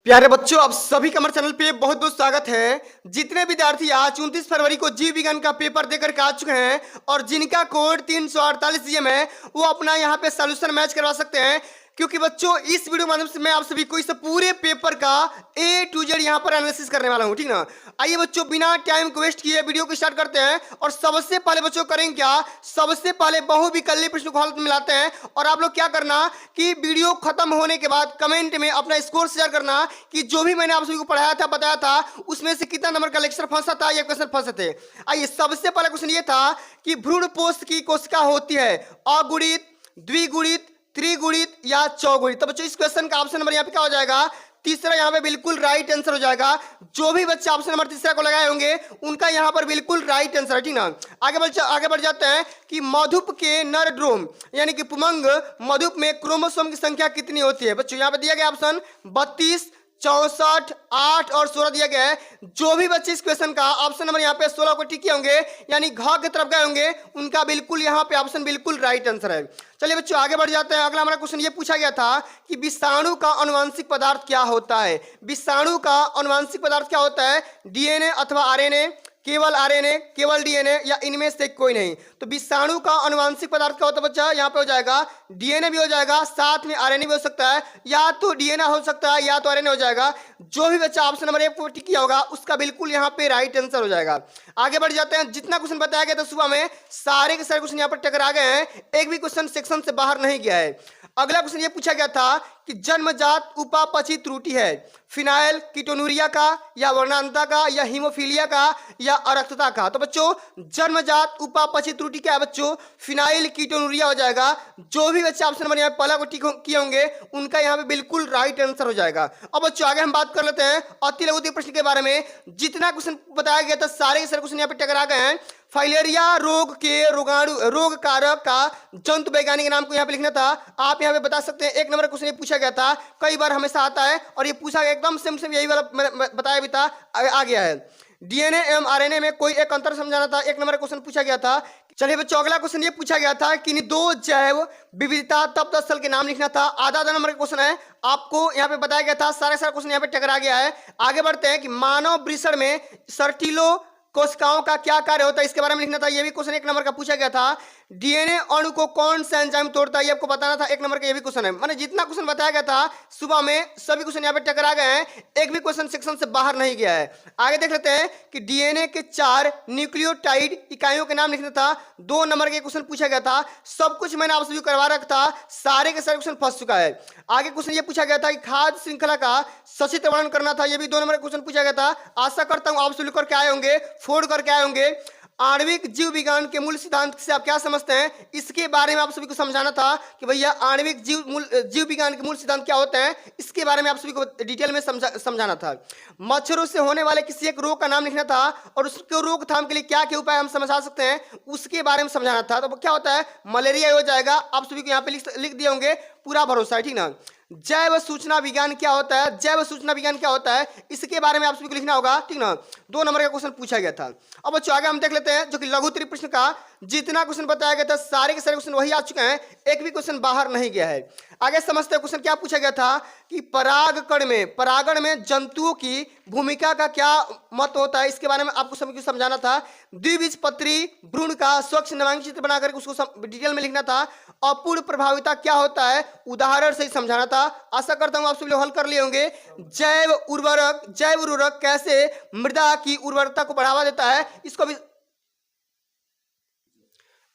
प्यारे बच्चों, आप सभी का हमारे चैनल पे बहुत बहुत स्वागत है। जितने विद्यार्थी आज 29 फरवरी को जीव विज्ञान का पेपर देकर के आ चुके हैं और जिनका कोड 348 जीएम है, वो अपना यहाँ पे सॉल्यूशन मैच करवा सकते हैं। क्योंकि बच्चों, इस वीडियो के माध्यम से मैं आप सभी को इस पूरे पेपर का A to Z यहाँ पर एनालिसिस करने वाला हूँ, ठीक ना। आइए बच्चों, बिना टाइम को वेस्ट किए वीडियो को स्टार्ट करते हैं। और सबसे पहले बच्चों करेंगे क्या, सबसे पहले बहुविकल्पीय प्रश्न को हल मिलाते हैं। और आप लोग क्या करना कि वीडियो खत्म होने के बाद कमेंट में अपना स्कोर शेयर करना कि जो भी मैंने आप सभी को पढ़ाया था, बताया था, उसमें से कितना नंबर का लेक्चर फंसा था या क्वेश्चन फंसे थे। आइए, सबसे पहला क्वेश्चन ये था कि भ्रूण पोष की कोशिका होती है अगुणित, द्विगुणित, त्रिगुणित या चौगुणित। तो बच्चों, इस क्वेश्चन का ऑप्शन नंबर यहाँ पे क्या हो जाएगा, तीसरा यहाँ पे बिल्कुल राइट आंसर हो जाएगा। जो भी बच्चे ऑप्शन नंबर तीसरा को लगाए होंगे उनका यहाँ पर बिल्कुल राइट आंसर है, ठीक ना। आगे बढ़ जाते हैं कि मधुप के नर ड्रोम यानी कि पुमंग मधुप में क्रोमोसोम की संख्या कितनी होती है। बच्चों, यहाँ पे दिया गया ऑप्शन 32, 64, 8 और 16 दिया गया है। जो भी बच्चे इस क्वेश्चन का ऑप्शन नंबर यहाँ पे 16 को टिक किए होंगे यानी घ की तरफ गए होंगे, उनका बिल्कुल यहाँ पे ऑप्शन बिल्कुल राइट आंसर है। चलिए बच्चों, आगे बढ़ जाते हैं। अगला हमारा क्वेश्चन ये पूछा गया था कि विषाणु का आनुवंशिक पदार्थ क्या होता है। विषाणु का आनुवंशिक पदार्थ क्या होता है, डीएनए अथवा आरएनए, केवल आरएनए, केवल डीएनए या इनमें से कोई नहीं। तो विषाणु का आनुवंशिक पदार्थ क्या होता है बच्चा, यहाँ पे हो जाएगा डीएनए भी हो जाएगा, साथ में आरएनए भी हो सकता है, या तो डीएनए हो सकता है या तो आरएनए हो जाएगा। जो भी बच्चा ऑप्शन नंबर 1 को टिक किया होगा उसका बिल्कुल यहाँ पे राइट आंसर हो जाएगा। आगे बढ़ जाते हैं। जितना क्वेश्चन बताया गया था सुबह में, सारे के सारे क्वेश्चन यहाँ पर टकरा गए हैं, एक भी क्वेश्चन सेक्शन से बाहर नहीं गया है। अगला क्वेश्चन ये पूछा गया था कि जन्मजात उपापचयी त्रुटि है फिनाइल कीटोनुरिया का या वर्णांतता का या हीमोफीलिया का या अरक्तता का। तो बच्चों, जन्मजात उपापचयी त्रुटि क्या है बच्चों, फिनाइल कीटोनुरिया हो जाएगा। जो भी बच्चे ऑप्शन नंबर यहाँ पहला को टिक किए होंगे उनका यहाँ पे बिल्कुल राइट आंसर हो जाएगा। अब बच्चों, आगे हम बात कर लेते हैं अति लघु प्रश्न के बारे में। जितना क्वेश्चन बताया गया था सारे के सारे क्वेश्चन यहाँ पे टकरा गए हैं। फाइलेरिया रोग के रोग कारक का जंतु वैज्ञानिक नाम को यहाँ पे लिखना था। आप यहाँ पे बता सकते हैं। एक नंबर क्वेश्चन ये पूछा गया था, कई बार हमेशा आता है और ये पूछा गया एकदम सेम यही वाला बताया भी था, आ गया है। डीएनए एवं आरएनए में कोई एक अंतर समझाना था, एक नंबर क्वेश्चन पूछा गया था। चलिए बच्चों, अगला क्वेश्चन ये पूछा गया था कि दो जैव विविधता तप्त स्थल के नाम लिखना था। आधा नंबर का क्वेश्चन है, आपको यहाँ पे बताया गया था। सारे क्वेश्चन यहाँ पे टकरा गया है। आगे बढ़ते हैं कि मानव वृषण में सर्टिलो कोशिकाओं का क्या कार्य होता है, इसके बारे में लिखना था। ये भी क्वेश्चन एक नंबर का पूछा गया था। डीएनए अणु को कौन सा एंजाइम तोड़ता है, ये आपको बताना था, एक नंबर का ये भी क्वेश्चन है। माने जितना क्वेश्चन बताया गया था सुबह में, सभी क्वेश्चन यहाँ पे टकरा गए हैं, एक भी क्वेश्चन सेक्शन से बाहर नहीं गया है। आगे देख लेते हैं कि डीएनए के 4 न्यूक्लियोटाइड इकाइयों के नाम लिखना था। 2 नंबर के क्वेश्चन पूछा गया था। सब कुछ मैंने आप सभी करवा रखा था, सारे के सारे क्वेश्चन फंस चुका है। आगे क्वेश्चन ये पूछा गया था कि खाद्य श्रृंखला का सचित्र वर्णन करना था। ये भी 2 नंबर का क्वेश्चन पूछा गया था। आशा करता हूं आप सभी करके आए होंगे, फोड़ करके आए होंगे। आणविक जीव विज्ञान के मूल सिद्धांत से आप क्या समझते हैं, इसके बारे में आप सभी को समझाना था कि भैया आणविक जीव विज्ञान के मूल सिद्धांत क्या होते हैं, इसके बारे में आप सभी को डिटेल में समझाना था। मच्छरों से होने वाले किसी एक रोग का नाम लिखना था और उसके रोकथाम के लिए क्या क्या उपाय हम समझा सकते हैं, उसके बारे में समझाना था। तो क्या होता है, मलेरिया हो जाएगा। आप सभी को यहाँ पे लिख दिए होंगे, पूरा भरोसा है, ठीक ना। जैव सूचना विज्ञान क्या होता है, जैव सूचना विज्ञान क्या होता है, इसके बारे में आप सभी को लिखना होगा, ठीक ना। 2 नंबर का क्वेश्चन पूछा गया था। अब बच्चों, आगे हम देख लेते हैं जो कि लघु त्रि प्रश्न का जितना क्वेश्चन बताया गया था सारे के सारे क्वेश्चन वही आ चुके हैं, एक भी क्वेश्चन बाहर नहीं गया है। आगे समझते हैं क्वेश्चन क्या पूछा गया था कि परागण में जंतुओं की भूमिका का क्या मत होता है, इसके बारे में आपको सभी को समझाना था। द्विबीजपत्री भ्रूण का स्वच्छ नामांकित चित्र बनाकर उसको डिटेल में लिखना था। अपूर्ण प्रभाविता क्या होता है, उदाहरण से समझाना था। आशा करता हूं आप सभी लोग हल कर लिए होंगे। जैव उर्वरक कैसे मृदा की उर्वरता को बढ़ावा देता है, इसको भी।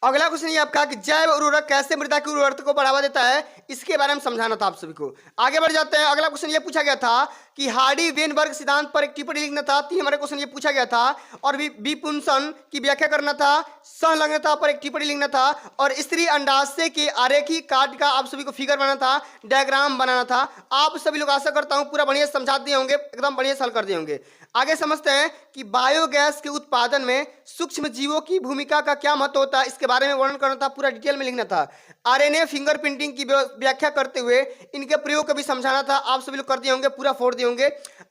अगला क्वेश्चन ये आपका कि जैव उर्वरक कैसे मृदा की उर्वरता को बढ़ावा देता है, इसके बारे में समझाना था आप सभी को। आगे बढ़ जाते हैं। अगला क्वेश्चन ये पूछा गया था कि हार्डी वेनबर्ग सिद्धांत पर एक टिप्पणी लिखना था। 3 नंबर क्वेश्चन ये पूछा गया था। और विपुंसन की व्याख्या करना था। संलग्नता पर एक टिप्पणी लिखना था और स्त्री अंडाशय के आरेखी काट का आप सभी को फिगर बनाना था, डायग्राम बनाना था। आप सभी लोग आशा करता हूं पूरा बढ़िया समझा दिए होंगे, एकदम बढ़िया हल कर दिए होंगे। आगे समझते हैं कि बायोगैस के उत्पादन में सूक्ष्म जीवों की भूमिका का क्या महत्व होता है, इसके बारे में वर्णन करना था, पूरा डिटेल में लिखना था। आरएनए फिंगरप्रिंटिंग की व्याख्या करते हुए इनके प्रयोग को भी समझाना था। आप सभी लोग कर दिए होंगे, पूरा फोड़ दिए होंगे।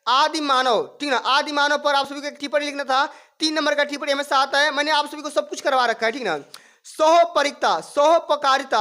आदि मानव, ठीक ना, आदि मानव पर आप सभी को एक टिप्पणी लिखना था। 3 नंबर का टिप्पणी हमेशा आता है, मैंने आप सभी को सब कुछ करवा रखा है, ठीक ना। सोहोपकारिता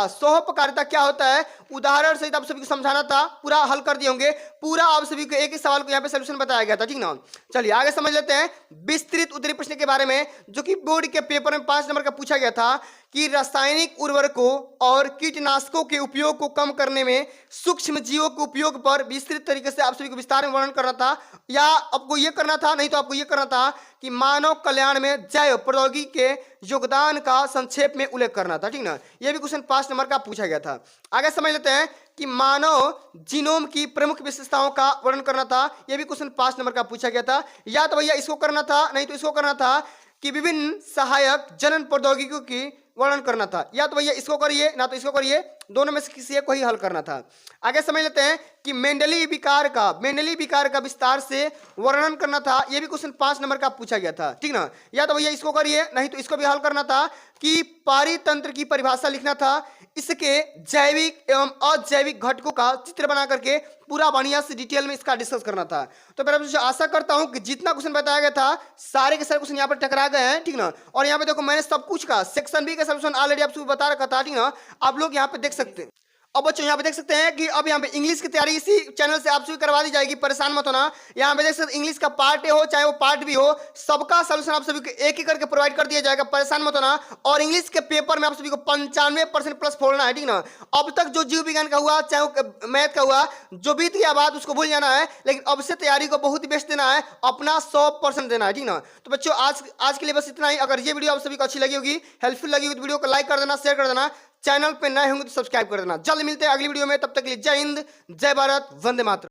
सोहोपकारिता क्या होता है, उदाहरण सहित आप सभी को समझाना था, पूरा हल कर दिए होंगे, पूरा आप सभी को एक ही सवाल को यहाँ पे सोल्यूशन बताया गया था, ठीक ना। चलिए आगे समझ लेते हैं विस्तृत उत्तरी प्रश्न के बारे में, जो कि बोर्ड के पेपर में 5 नंबर का पूछा गया था कि रासायनिक उर्वरकों और कीटनाशकों के उपयोग को कम करने में सूक्ष्म जीवों के उपयोग पर विस्तृत तरीके से आप सभी को विस्तार में वर्णन करना था, या आपको यह करना था, नहीं तो आपको यह करना था कि मानव कल्याण में जैव प्रौद्योगिकी के योगदान का संक्षेप में उल्लेख करना था, ठीक ना। यह भी क्वेश्चन 5 नंबर का पूछा गया था। आगे समझ लेते हैं कि मानव जीनोम की प्रमुख विशेषताओं का वर्णन करना था, यह भी क्वेश्चन 5 नंबर का पूछा गया था। या तो भैया इसको करना था, नहीं तो इसको करना था कि विभिन्न सहायक जनन प्रौद्योगिकियों की वर्णन करना था, या तो भैया इसको करिए ना तो इसको करिए, दोनों में से किसी एक को ही हल करना था। आगे समझ लेते हैं कि मेंडली विकार का विस्तार से वर्णन करना था, यह भी क्वेश्चन 5 नंबर का पूछा गया था, ठीक ना। या तो भैया इसको करिए, नहीं तो इसको भी हल करना था कि पारितंत्र की परिभाषा लिखना था, इसके जैविक एवं अजैविक घटकों का चित्र बना करके पूरा बढ़िया से डिटेल में इसका डिस्कस करना था। तो मैं आशा करता हूं कि जितना क्वेश्चन बताया गया था सारे के सारे क्वेश्चन यहाँ पर टकरा गए हैं, ठीक ना। और यहाँ पे देखो मैंने सब कुछ का सेक्शन बी का सोल्यूशन ऑलरेडी आपको बता रखा था, ठीक ना, आप लोग यहाँ पे देख सकते हैं। अब बच्चों यहाँ पे देख सकते हैं कि अब यहाँ पे इंग्लिश की तैयारी इसी चैनल से आप सभी करवा दी जाएगी, परेशान मत होना। यहाँ पे देख सकते इंग्लिश का पार्ट ए हो चाहे वो पार्ट बी हो, सबका सोल्यूशन आप सभी को एक ही करके प्रोवाइड कर दिया जाएगा, परेशान मत होना। और इंग्लिश के पेपर में आप सभी को 95% प्लस फोड़ना है, ठीक ना। अब तक जो जीव विज्ञान का हुआ चाहे वो मैथ का हुआ, जो बीत गया बात उसको भूल जाना है, लेकिन अब से तैयारी को बहुत ही बेस्ट देना है, अपना 100% देना है, ठीक ना। तो बच्चों आज के लिए बस इतना ही। अगर ये वीडियो आप सभी को अच्छी लगी होगी, हेल्पफुल लगी होगी, तो वीडियो को लाइक कर देना, शेयर कर देना, चैनल पे नए होंगे तो सब्सक्राइब कर देना। जल्द मिलते हैं अगली वीडियो में, तब तक के लिए जय हिंद, जय भारत, वंदे मातरम।